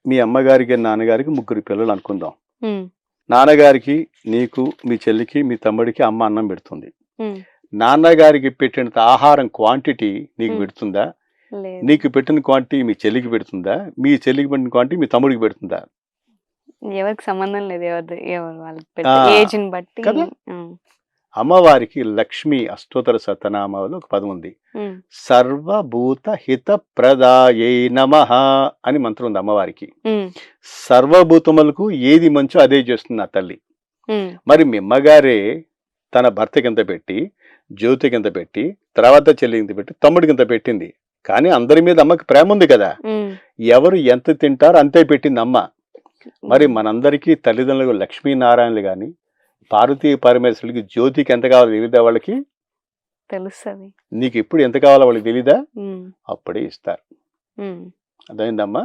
మీ అమ్మగారికి నాన్నగారికి ముగ్గురు పిల్లలు అనుకుందాం. ఉమ్, నాన్నగారికి నీకు మీ చెల్లికి మీ తమ్ముడికి అమ్మ అన్నం పెడుతుంది. ఉమ్, నాన్నగారికి పెట్టినంత ఆహారం క్వాంటిటీ నీకు పెడుతుందా? లేదు. నీకు పెట్టిన క్వాంటిటీ మీ చెల్లికి పెడుతుందా? మీ చెల్లికి పెట్టిన క్వాంటిటీ మీ తమ్ముడికి పెడుతుందా? ఎవరికి సంబంధం లేదు, ఎవరు వాళ్ళకి ఆ, ఏజ్ ని బట్టి. కదా? ఉమ్, అమ్మవారికి లక్ష్మి అష్టోత్తర శతనామాలు ఒక పదం ఉంది. ఉమ్, సర్వభూత హిత ప్రదాయై నమః అని మంత్రం ఉంది అమ్మవారికి. ఉమ్, సర్వభూతములకు ఏది మంచో అదే చేస్తుంది ఆ తల్లి. ఉమ్, మరి మీ అమ్మగారే తన భర్త కింద పెట్టి, జ్యోతి కింద పెట్టి, తర్వాత చెల్లి కింద పెట్టి, తమ్ముడి కింద పెట్టింది. కానీ అందరి మీద అమ్మకి ప్రేమ ఉంది కదా. ఉమ్, ఎవరు ఎంత తింటారో అంతే పెట్టింది అమ్మ. మరి మనందరికీ తల్లిదండ్రులకు లక్ష్మీనారాయణలు కానీ, పార్వతీ పరమేశ్వరులకి జ్యోతికి ఎంత కావాలో తెలియదా వాళ్ళకి? తెలుస్తుంది. నీకు ఎప్పుడు ఎంత కావాలో వాళ్ళకి తెలీదా? అప్పుడే ఇస్తారు. అర్థమైందమ్మా?